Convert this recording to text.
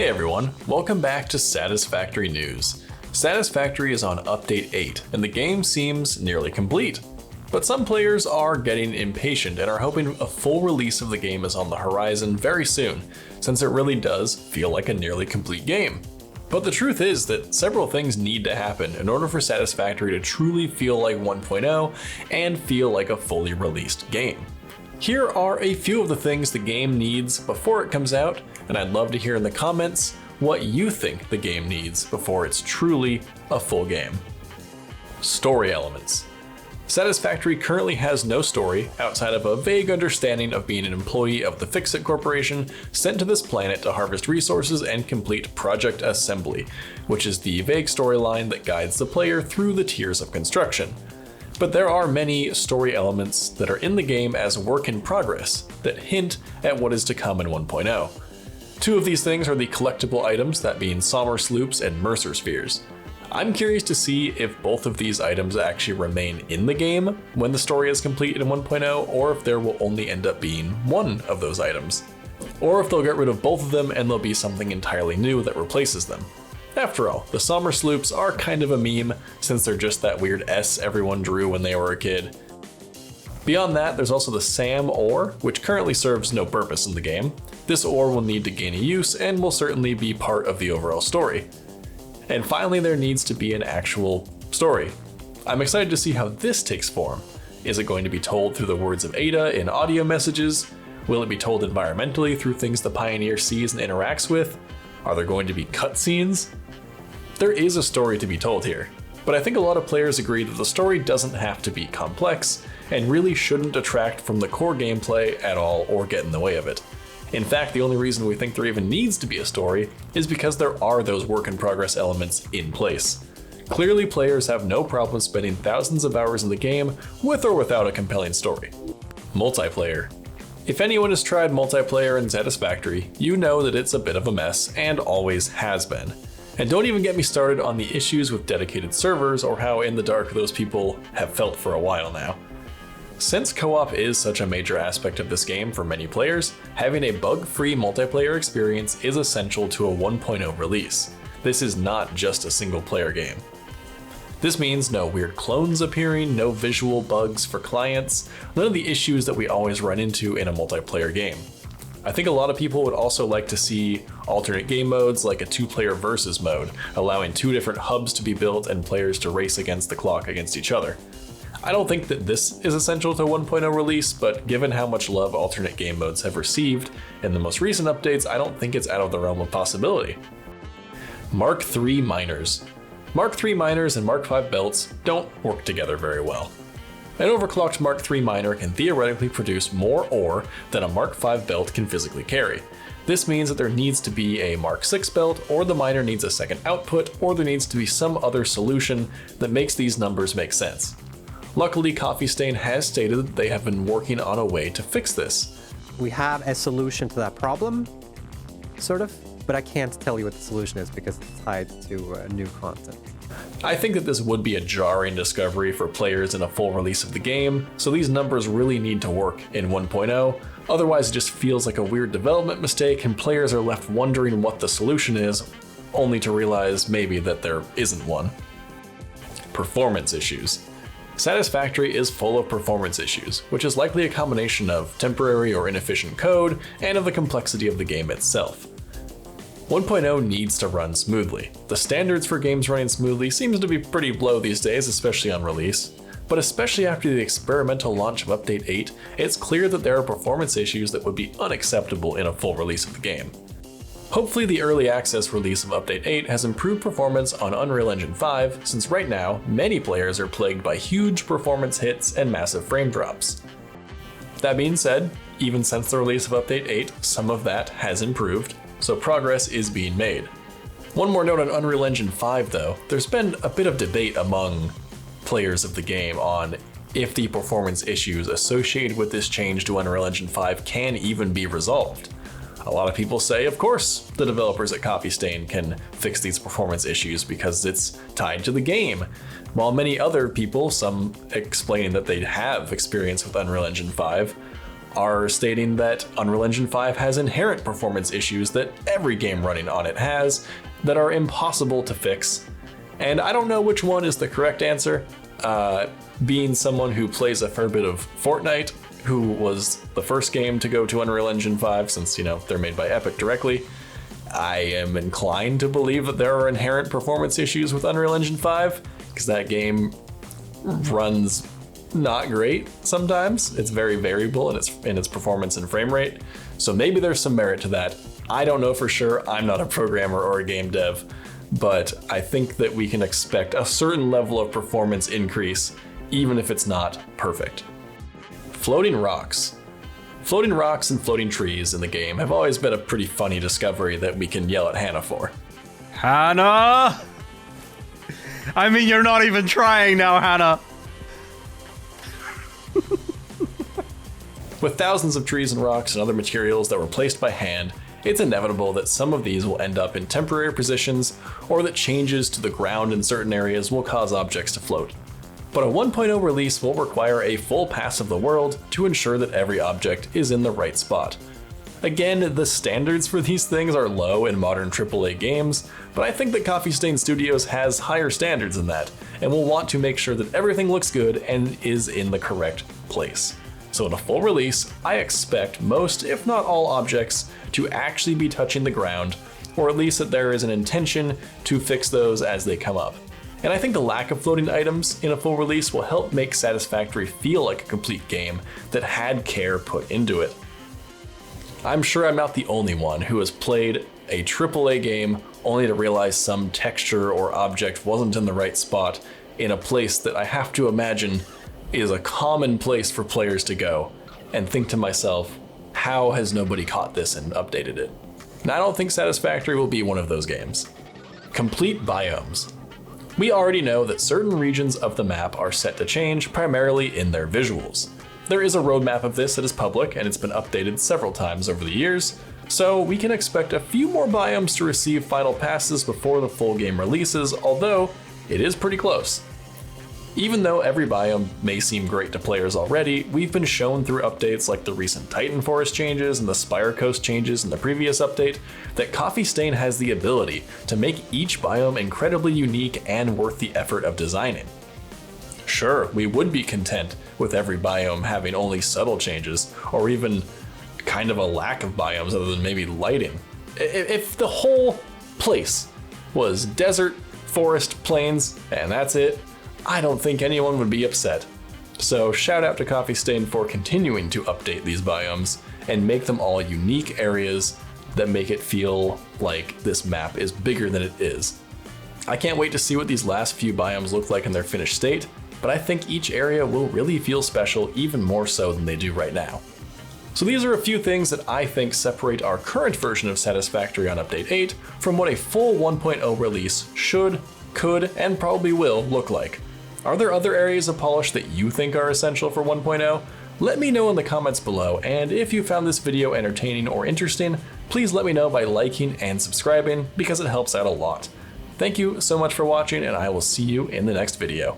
Hey everyone, welcome back to Satisfactory News. Satisfactory is on Update 8, and the game seems nearly complete. But some players are getting impatient and are hoping a full release of the game is on the horizon very soon, since it really does feel like a nearly complete game. But the truth is that several things need to happen in order for Satisfactory to truly feel like 1.0 and feel like a fully released game. Here are a few of the things the game needs before it comes out, and I'd love to hear in the comments what you think the game needs before it's truly a full game. Story elements. Satisfactory currently has no story outside of a vague understanding of being an employee of the Fix-It Corporation sent to this planet to harvest resources and complete Project Assembly, which is the vague storyline that guides the player through the tiers of construction. But there are many story elements that are in the game as work in progress that hint at what is to come in 1.0. Two of these things are the collectible items, that being Sommer Sloops and Mercer Spheres. I'm curious to see if both of these items actually remain in the game when the story is complete in 1.0, or if there will only end up being one of those items. Or if they'll get rid of both of them and there'll be something entirely new that replaces them. After all, the Sommer Sloops are kind of a meme since they're just that weird S everyone drew when they were a kid. Beyond that, there's also the SAM ore, which currently serves no purpose in the game. This ore will need to gain a use and will certainly be part of the overall story. And finally, there needs to be an actual story. I'm excited to see how this takes form. Is it going to be told through the words of Ada in audio messages? Will it be told environmentally through things the Pioneer sees and interacts with? Are there going to be cutscenes? There is a story to be told here, but I think a lot of players agree that the story doesn't have to be complex and really shouldn't detract from the core gameplay at all or get in the way of it. In fact, the only reason we think there even needs to be a story is because there are those work in progress elements in place. Clearly, players have no problem spending thousands of hours in the game with or without a compelling story. Multiplayer. If anyone has tried multiplayer in Satisfactory, you know that it's a bit of a mess and always has been. And don't even get me started on the issues with dedicated servers or how in the dark those people have felt for a while now. Since co-op is such a major aspect of this game for many players, having a bug-free multiplayer experience is essential to a 1.0 release. This is not just a single player game. This means no weird clones appearing, no visual bugs for clients, none of the issues that we always run into in a multiplayer game. I think a lot of people would also like to see alternate game modes like a two-player versus mode, allowing two different hubs to be built and players to race against the clock against each other. I don't think that this is essential to 1.0 release, but given how much love alternate game modes have received in the most recent updates, I don't think it's out of the realm of possibility. Mk3 Miners. Mk3 Miners and Mark V belts don't work together very well. An overclocked Mk3 miner can theoretically produce more ore than a Mark V belt can physically carry. This means that there needs to be a Mark VI belt, or the miner needs a second output, or there needs to be some other solution that makes these numbers make sense. Luckily, Coffee Stain has stated that they have been working on a way to fix this. We have a solution to that problem, sort of, but I can't tell you what the solution is because it's tied to new content. I think that this would be a jarring discovery for players in a full release of the game, so these numbers really need to work in 1.0, otherwise it just feels like a weird development mistake and players are left wondering what the solution is, only to realize maybe that there isn't one. Performance issues. Satisfactory is full of performance issues, which is likely a combination of temporary or inefficient code and of the complexity of the game itself. 1.0 needs to run smoothly. The standards for games running smoothly seems to be pretty low these days, especially on release. But especially after the experimental launch of Update 8, it's clear that there are performance issues that would be unacceptable in a full release of the game. Hopefully the early access release of Update 8 has improved performance on Unreal Engine 5, since right now, many players are plagued by huge performance hits and massive frame drops. That being said, even since the release of Update 8, some of that has improved, so progress is being made. One more note on Unreal Engine 5 though, there's been a bit of debate among players of the game on if the performance issues associated with this change to Unreal Engine 5 can even be resolved. A lot of people say, of course, the developers at Coffee Stain can fix these performance issues because it's tied to the game, while many other people, some explaining that they have experience with Unreal Engine 5, are stating that Unreal Engine 5 has inherent performance issues that every game running on it has that are impossible to fix. And I don't know which one is the correct answer. Being someone who plays a fair bit of Fortnite, who was the first game to go to Unreal Engine 5 since, they're made by Epic directly, I am inclined to believe that there are inherent performance issues with Unreal Engine 5 because that game runs not great sometimes. It's very variable in its performance and frame rate. So maybe there's some merit to that. I don't know for sure. I'm not a programmer or a game dev, but I think that we can expect a certain level of performance increase, even if it's not perfect. Floating rocks. Floating rocks and floating trees in the game have always been a pretty funny discovery that we can yell at Hannah for. Hannah! I mean, you're not even trying now, Hannah. With thousands of trees and rocks and other materials that were placed by hand, it's inevitable that some of these will end up in temporary positions, or that changes to the ground in certain areas will cause objects to float. But a 1.0 release will require a full pass of the world to ensure that every object is in the right spot. Again, the standards for these things are low in modern AAA games, but I think that Coffee Stain Studios has higher standards than that, and will want to make sure that everything looks good and is in the correct place. So in a full release, I expect most, if not all objects, to actually be touching the ground, or at least that there is an intention to fix those as they come up. And I think the lack of floating items in a full release will help make Satisfactory feel like a complete game that had care put into it. I'm sure I'm not the only one who has played a AAA game only to realize some texture or object wasn't in the right spot in a place that I have to imagine is a common place for players to go, and think to myself, how has nobody caught this and updated it? And I don't think Satisfactory will be one of those games. Complete biomes. We already know that certain regions of the map are set to change primarily in their visuals. There is a roadmap of this that is public and it's been updated several times over the years, so we can expect a few more biomes to receive final passes before the full game releases, although it is pretty close. Even though every biome may seem great to players already, we've been shown through updates like the recent Titan Forest changes and the Spire Coast changes in the previous update that Coffee Stain has the ability to make each biome incredibly unique and worth the effort of designing. Sure, we would be content with every biome having only subtle changes, or even kind of a lack of biomes other than maybe lighting. If the whole place was desert, forest, plains, and that's it, I don't think anyone would be upset. So shout out to Coffee Stain for continuing to update these biomes and make them all unique areas that make it feel like this map is bigger than it is. I can't wait to see what these last few biomes look like in their finished state, but I think each area will really feel special even more so than they do right now. So these are a few things that I think separate our current version of Satisfactory on Update 8 from what a full 1.0 release should, could, and probably will look like. Are there other areas of polish that you think are essential for 1.0? Let me know in the comments below, and if you found this video entertaining or interesting, please let me know by liking and subscribing because it helps out a lot. Thank you so much for watching, and I will see you in the next video.